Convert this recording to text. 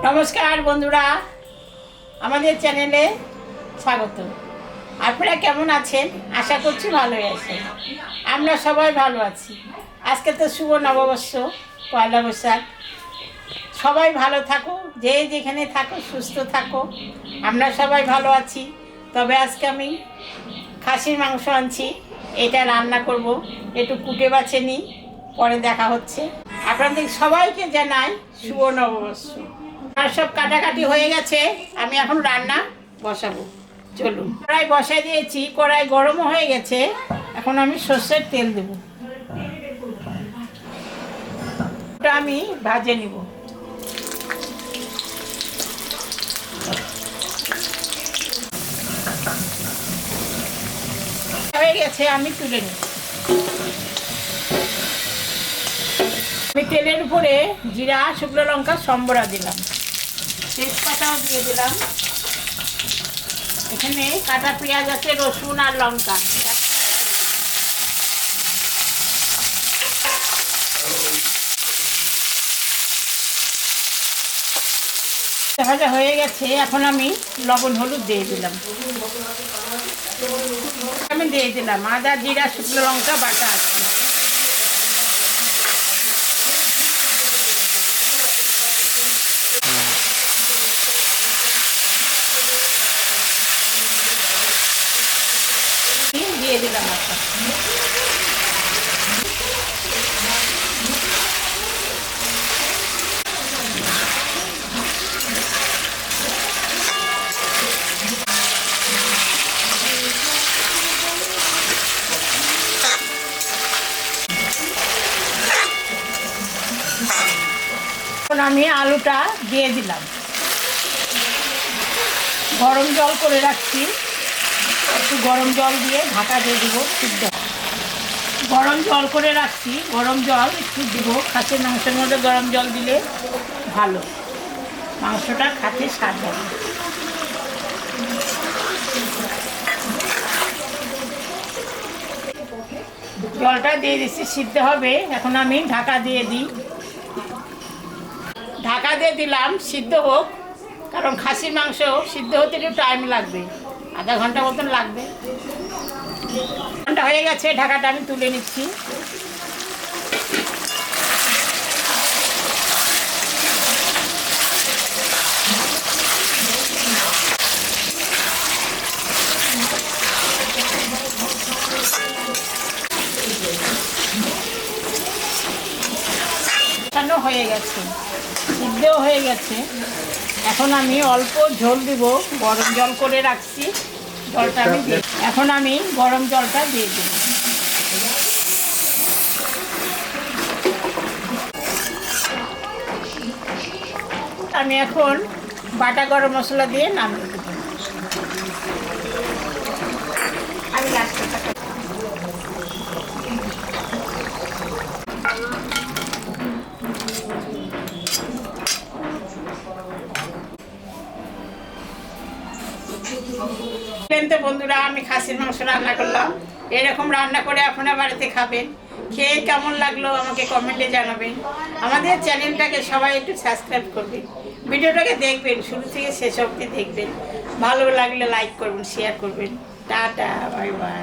নমস্কার বন্ধুরা, আমাদের চ্যানেলে স্বাগত। আপনারা কেমন আছেন? আশা করছি ভালোই আছেন। আমরা সবাই ভালো আছি। আজকে তো শুভ নববর্ষ, পয়লা বৈশাখ। সবাই ভালো থাকো, যে যেখানে থাকো সুস্থ থাকো। আমরা সবাই ভালো আছি। তবে আজকে আমি খাসির মাংস আনছি, এটা রান্না করব। একটু কুটে বাছে নিই, পরে দেখা হচ্ছে। আপনাদের সবাইকে জানাই শুভ নববর্ষ। আর সব কাটাকাটি হয়ে গেছে, আমি এখন রান্না বসাবো। চলুন, কড়াই বসাই দিয়েছি, কড়াই গরমও হয়ে গেছে। এখন আমি সর্ষের তেল দেব, ওটা আমি ভাজে নিব। হয়ে গেছে, আমি তুলে নিই। আমি তেলের উপরে জিরা, শুকনো লঙ্কা, সম্বরা দিলাম, তেজপাতাও দিয়ে দিলাম। এখানে কাটা পেঁয়াজ আছে, রসুন আর লঙ্কা। ভাজা হয়ে গেছে, এখন আমি লবণ হলুদ দিয়ে দিলাম। আমি দিয়ে দিলাম আদা, জিরা, শুকনো লঙ্কা বাটা আছে। দিয়ে দিলাম একটা। এখন আমি আলুটা দিয়ে দিলাম। গরম জল করে রাখছি, একটু গরম জল দিয়ে ঢাকা দিয়ে দেবো, সিদ্ধ। গরম জল করে রাখছি, গরম জল একটু দেবো। খাসির মাংসের মধ্যে গরম জল দিলে ভালো, মাংসটা খাতে স্বাদ হবে। জলটা দিয়ে দিচ্ছি, সিদ্ধ হবে। এখন আমি ঢাকা দিয়ে দিই। ঢাকা দিয়ে দিলাম, সিদ্ধ হোক, কারণ খাসির মাংস সিদ্ধ হতে একটু টাইম লাগবে, আধা ঘন্টা মতন লাগবে। ঘন্টা হয়ে গেছে, ঢাকাটা আমি তুলে নিচ্ছি। হয়ে গেছে, সিদ্ধও হয়ে গেছে। এখন আমি অল্প ঝোল দিব, গরম জল করে রাখছি, জলটা আমি দিয়ে, এখন আমি গরম জলটা দিয়ে দেব। আমি এখন বাটা গরম মশলা দিয়ে নামিয়ে দেব। আমি লাস্টে তো বন্ধুরা, আমি খাসির মাংস রান্না করলাম। এরকম রান্না করে আপনারা বাড়িতে খাবেন। খেয়ে কেমন লাগলো আমাকে কমেন্টে জানাবেন। আমাদের চ্যানেলটাকে সবাই একটু সাবস্ক্রাইব করবেন, ভিডিওটাকে দেখবেন, শুরু থেকে শেষ অবধি দেখবেন। ভালো লাগলে লাইক করবেন, শেয়ার করবেন। Tata, bye bye.